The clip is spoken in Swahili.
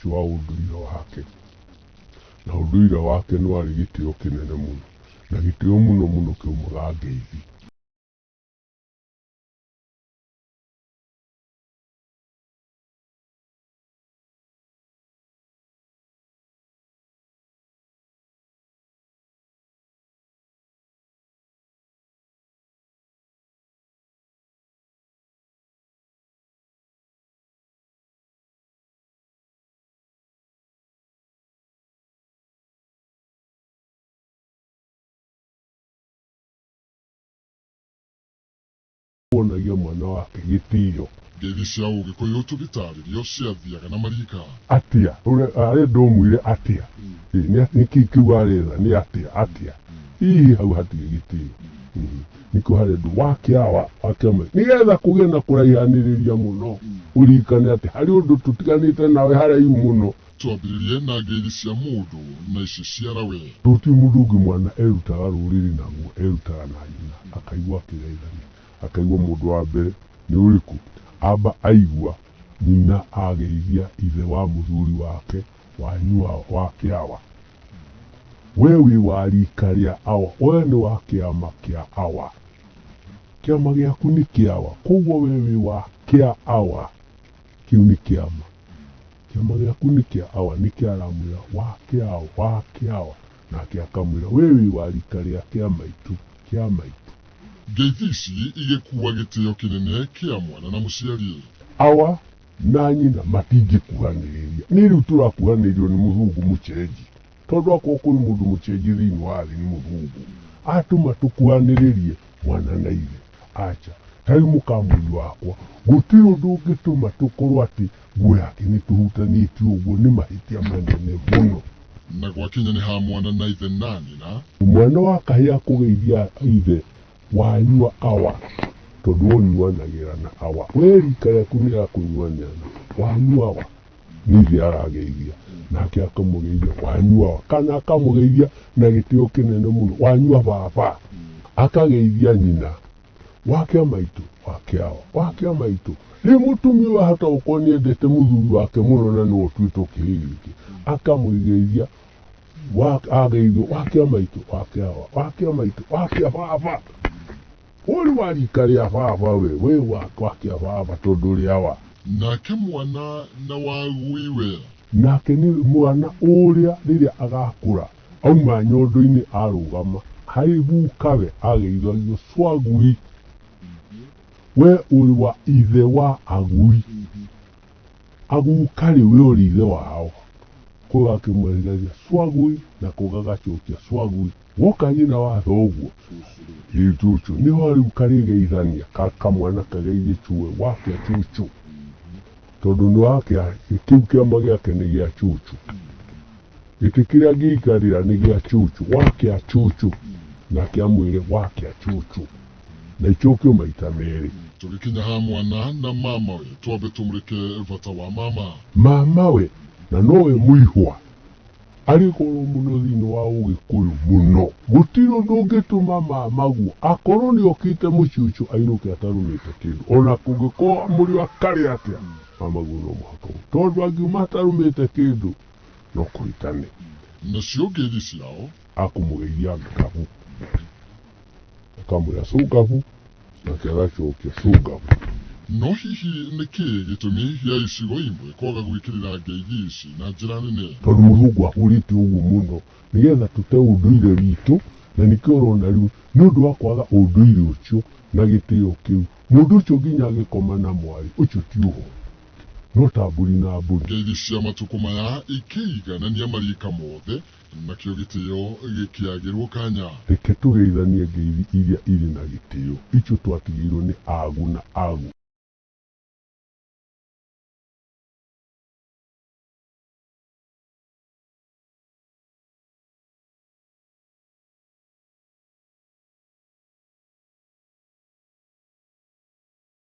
ucio wa unduire wake na unduire wake nĩ warĩ gĩtĩo kĩnene mũno na gĩtĩo mũno mũno kĩumaga Ngeithi. Wonagia mwana wake gĩtĩo. Ngeithi cia Ũgĩkũyũ tũgĩtarĩrio ciathiaga na marika. Atia, arĩa ndomwire atia. Nĩkĩ kiuga aretha nĩ atia. Hihi hau hatirĩ gĩtĩo. Nĩkĩo harĩ andũ wakĩama nĩgetha kũgĩe na kũraihanĩrĩria mũno. Ũririkane atĩ harĩ ũndũ tũtiganĩte nawe haraihu mũno. Twambĩrĩrie na ngeithi cia mũndũ na ici ciara we. Tũti mũndũ ũngĩ mwana erutaga rũrĩrĩ naguo, erutaga na nyina, akaigua akĩgeithania. Akaigua mũndũ wa mbere nĩ ũrĩkũ amba aigua nyina ageithia ithe wa mũthuri wake wanyua wa kĩawa. We wĩ wa rika rĩa awa, we nĩ wa kĩama kĩa awa. Kĩama gĩaku nĩ kĩawa, koguo we wĩ wa kĩa awa. Kĩu nĩ kĩama. Kĩama gĩaku nĩ kĩa awa, nĩ kĩaramwĩra wa kĩawa. Nake akamwĩra we wĩ wa rika rĩa kĩa maitũ. Ngeithi ici igĩkua gĩtĩo kĩnene kĩa mwana na mũciari. Awa na nyina matingĩkuhanĩrĩria. Nĩ rĩu tũrakuhanĩrĩrio nĩ mũthũngũ mũcenji. Tondũ akorwo kũrĩ mũndũ mũcenji thĩinĩ wa thĩ nĩ mũthũngũ. Atũma tũkuhanĩrĩrie mwana na ithe. Acha, tarĩ mũkamũri wakwa, gũtirĩ ũndũ ũngĩtũma tũkorwo atĩ nguo yake nĩ tũhutanĩtie ũguo, nĩ mahĩtia manene mũno. Na gwakinya nĩ ha mwana na ithe na nyina. Mwana wa kahĩĩ akũgeithia ithe wanyua awa, tondũ ũnyuanagĩra na awa. We rika rĩaku nĩ rĩakũnyuanĩra na wanyua awa. Nĩ ithe arageithia, nake akamũgeithia wanyua awa, kana akamũgeithia na gĩtĩo kĩnene mũno wanyua baba. Akageithia nyina wake maitũ wake maitũ. Rĩu mũtumia wahota gũkorwo nĩendete mũthuri wake mũno na nĩwe ũtuĩte kĩhĩĩ gĩkĩ, akamũgeithia ageithio wake maitũ wake baba. Ũrĩ wa rika rĩa baba we wake baba tondũ ũrĩ awa. Nake mwana na wagui we. Nake nĩ mwana ũrĩa rĩrĩa agakũra auma nyondo-inĩ arũgama harĩ gukawe ageithagio swagui. We ũrĩ wa ithe wa agui. Agukarĩ we ũrĩ ithe wao. Koguo akĩmwehereria swagui na koguo agacokia swagui. Woka nyina wa thoguo rĩu cucu nĩho rĩu karĩgeithania kamwana kageithie cuwe wake cucu, tondũ nĩ wake kĩu kĩama gĩake nĩ gĩa cucu. Gĩtĩ kĩrĩa angĩikarĩra nĩ gĩa cucu, wake cucu, nake amwĩre wake cucu, na icokio maita merĩ. Tũgĩkinya ha mwana na mama we, twambe tũmũrĩke bata wa mama. Mama we na nowe mũihwa arĩ goro mũno thĩinĩ wa Ũgĩkũyũ mũno. Gũtirĩ ũndũ ũngĩtũma mamaguo akorwo nĩ okĩte mũciĩ ũcio ainũke atarũmĩte kĩndũ, ona kũngĩkorwo mũrĩ akarĩ atĩa mamaguo no mũhaka, tondũ angiuma atarũmĩte kĩndũ no kũritane. Nacio ngeithi ciao akũmũgeithia ngabu, akamwĩra cũngabu, nake agacokia cũngabu. No hihi nĩkĩ gĩtũmi gĩa icigo imwe kwaga gwĩkĩrĩra ngeithi ici na njĩra nene? Tondũ mũthũngũ ahũrĩte ũguo mũno nĩgetha tũte ũndũire witũ, na nĩkĩo ũrona rĩu nĩ ũndũ wa kwaga ũndũire ũcio na gĩtĩo kĩu, mũndũ ũcio nginya agĩkoma na mwarĩ ũcio ti ũhoro, no ta mbũri na mbũri. Ngeithi cia matukũ maya ikĩiganania marika mothe, nakĩo gĩtĩo gĩkĩagĩrwo kanya. Reke tũgeithanie ngeithi iria irĩ na gĩtĩo, icio twatigĩirwo nĩ agu na agu.